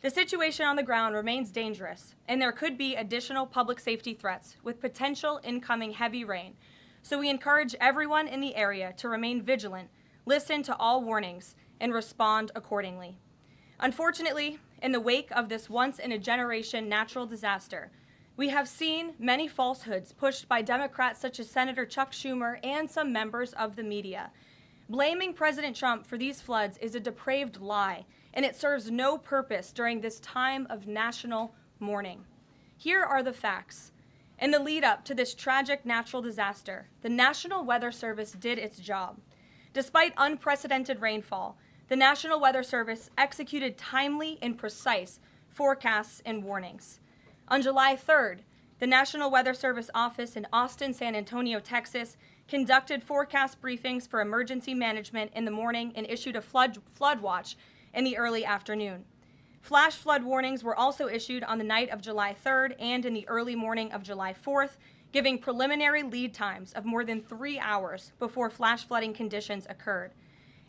The situation on the ground remains dangerous, and there could be additional public safety threats with potential incoming heavy rain. So we encourage everyone in the area to remain vigilant, listen to all warnings, and respond accordingly. Unfortunately, in the wake of this once-in-a-generation natural disaster, we have seen many falsehoods pushed by Democrats such as Senator Chuck Schumer and some members of the media. Blaming President Trump for these floods is a depraved lie, and it serves no purpose during this time of national mourning. Here are the facts. In the lead up to this tragic natural disaster, the National Weather Service did its job. Despite unprecedented rainfall, the National Weather Service executed timely and precise forecasts and warnings. On July 3rd, the National Weather Service office in Austin, San Antonio, Texas, conducted forecast briefings for emergency management in the morning and issued a flood watch in the early afternoon. Flash flood warnings were also issued on the night of July 3rd and in the early morning of July 4th, giving preliminary lead times of more than 3 hours before flash flooding conditions occurred.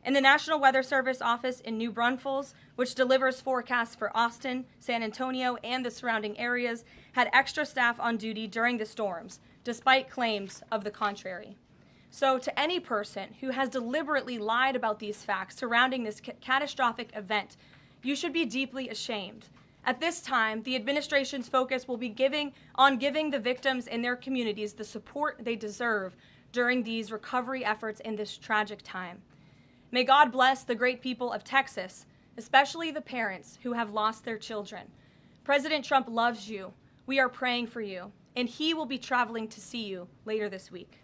And the National Weather Service office in New Braunfels, which delivers forecasts for Austin, San Antonio, and the surrounding areas, had extra staff on duty during the storms, despite claims of the contrary. So to any person who has deliberately lied about these facts surrounding this catastrophic event, you should be deeply ashamed. At this time, the administration's focus will be giving the victims and their communities the support they deserve during these recovery efforts in this tragic time. May God bless the great people of Texas, especially the parents who have lost their children. President Trump loves you. We are praying for you, and he will be traveling to see you later this week.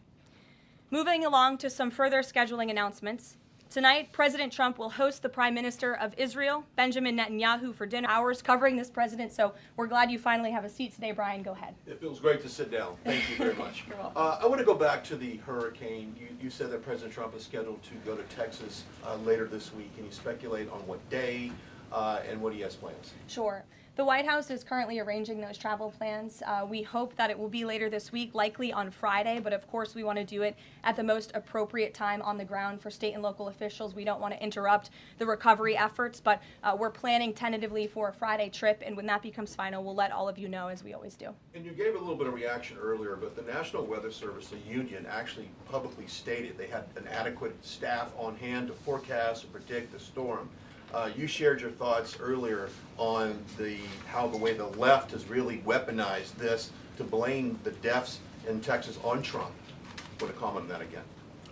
Moving along to some further scheduling announcements. Tonight, President Trump will host the Prime Minister of Israel, Benjamin Netanyahu, for dinner hours covering this president. So we're glad you finally have a seat today. Brian, go ahead. It feels great to sit down. Thank you very much. You're welcome. I want to go back to the hurricane. You said that President Trump is scheduled to go to Texas later this week. Can you speculate on what day and what he has plans? Sure. The White House is currently arranging those travel plans. We hope that it will be later this week, likely on Friday, but of course we want to do it at the most appropriate time on the ground for state and local officials. We don't want to interrupt the recovery efforts, but we're planning tentatively for a Friday trip, and when that becomes final, we'll let all of you know, as we always do. And you gave a little bit of reaction earlier, but the National Weather Service, the union, actually publicly stated they had an adequate staff on hand to forecast and predict the storm. You shared your thoughts earlier on how the way the left has really weaponized this to blame the deaths in Texas on Trump. Want to comment on that again?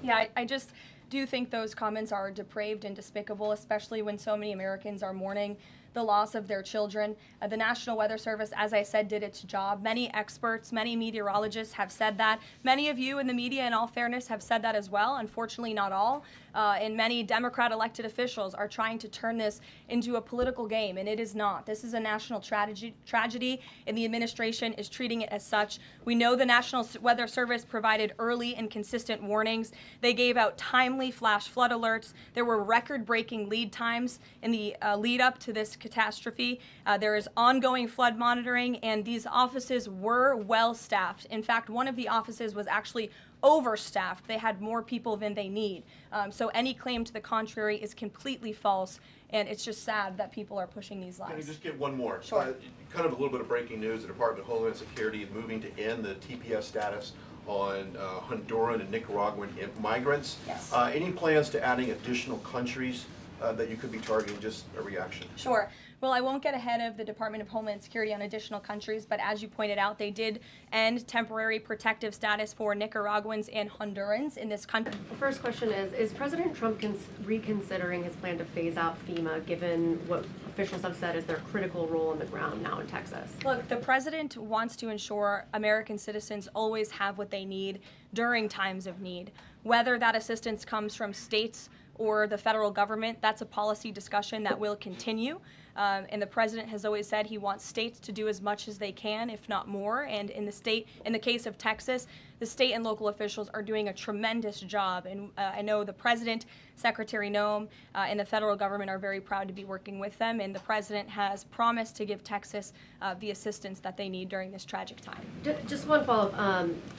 Yeah, I just do think those comments are depraved and despicable, especially when so many Americans are mourning the loss of their children. The National Weather Service, as I said, did its job. Many experts, many meteorologists have said that. Many of you in the media, in all fairness, have said that as well. Unfortunately, not all. And many Democrat elected officials are trying to turn this into a political game, and it is not. This is a national tragedy, and the administration is treating it as such. We know the National Weather Service provided early and consistent warnings. They gave out timely flash flood alerts. There were record-breaking lead times in the lead up to this catastrophe. There is ongoing flood monitoring, and these offices were well staffed. In fact, one of the offices was actually overstaffed. They had more people than they need. So any claim to the contrary is completely false, and it's just sad that people are pushing these lies. Can I just get one more? Sure. Kind of a little bit of breaking news. The Department of Homeland Security is moving to end the TPS status on Honduran and Nicaraguan migrants. Yes. Any plans to adding additional countries that you could be targeting? Just a reaction. Sure. Well, I won't get ahead of the Department of Homeland Security on additional countries, but as you pointed out, they did end temporary protective status for Nicaraguans and Hondurans in this country. The first question is President Trump reconsidering his plan to phase out FEMA, given what officials have said is their critical role on the ground now in Texas? Look, the president wants to ensure American citizens always have what they need during times of need. Whether that assistance comes from states or the federal government, that's a policy discussion that will continue. And the president has always said he wants states to do as much as they can, if not more. And in the case of Texas, the state and local officials are doing a tremendous job. And I know the president, Secretary Noem, and the federal government are very proud to be working with them. And the president has promised to give Texas the assistance that they need during this tragic time. Just one follow-up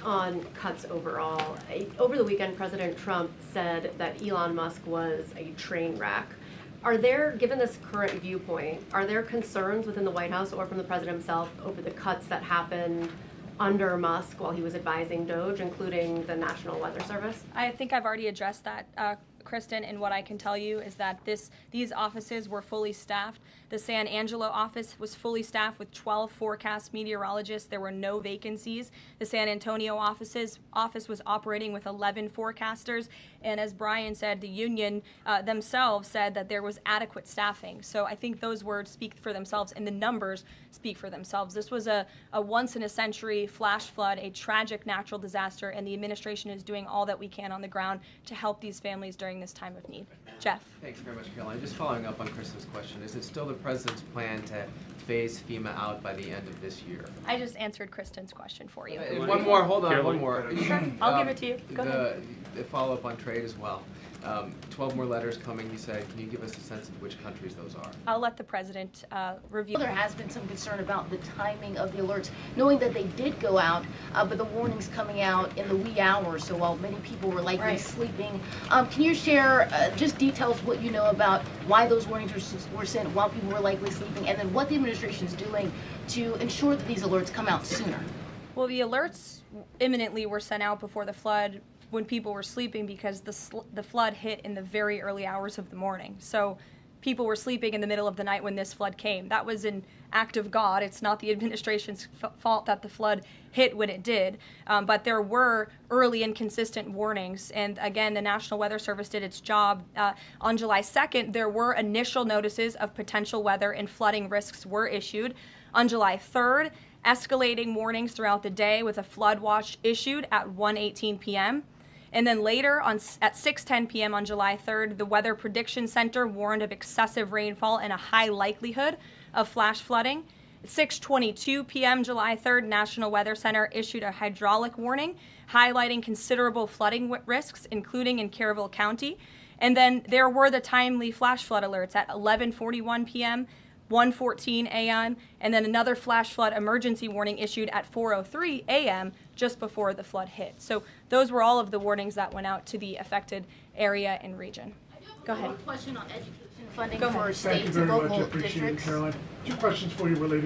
on cuts overall. Over the weekend, President Trump said that Elon Musk was a train wreck. Are there, given this current viewpoint, are there concerns within the White House or from the president himself over the cuts that happened under Musk while he was advising DOGE, including the National Weather Service? I think I've already addressed that, Kristen, and what I can tell you is that these offices were fully staffed. The San Angelo office was fully staffed with 12 forecast meteorologists. There were no vacancies. The San Antonio office was operating with 11 forecasters. And as Brian said, the union themselves said that there was adequate staffing. So I think those words speak for themselves and the numbers speak for themselves. This was a once-in-a-century flash flood, a tragic natural disaster, and the administration is doing all that we can on the ground to help these families during this time of need. Jeff. Thanks very much, Caroline. Just following up on Kristen's question, is it still the president's plan to phase FEMA out by the end of this year? I just answered Kristen's question for you. One more, hold on, one more. Sure, I'll give it to you. Go ahead. The follow-up on trade as well. 12 more letters coming, you said. Can you give us a sense of which countries those are? I'll let the president review. There has been some concern about the timing of the alerts, knowing that they did go out, but the warnings coming out in the wee hours, so while many people were likely sleeping. Can you share just details what you know about why those warnings were sent while people were likely sleeping, and then what the administration is doing to ensure that these alerts come out sooner? Well, the alerts imminently were sent out before the flood when people were sleeping because the flood hit in the very early hours of the morning. So people were sleeping in the middle of the night when this flood came. That was an act of God. It's not the administration's fault that the flood hit when it did. But there were early and consistent warnings. And again, the National Weather Service did its job. On July 2nd, there were initial notices of potential weather and flooding risks were issued. On July 3rd, escalating warnings throughout the day with a flood watch issued at 1:18 p.m. And then later at 6:10 p.m. on July 3rd, the Weather Prediction Center warned of excessive rainfall and a high likelihood of flash flooding. At 6:22 p.m. July 3rd, National Weather Center issued a hydraulic warning highlighting considerable flooding risks, including in Caryville County. And then there were the timely flash flood alerts at 11:41 p.m., 1:14 a.m., and then another flash flood emergency warning issued at 4:03 a.m. just before the flood hit. So those were all of the warnings that went out to the affected area and region. Go ahead. One question on education funding Go ahead. for Thank you states very and much. I local appreciate it, districts. Caroline. Two questions for you related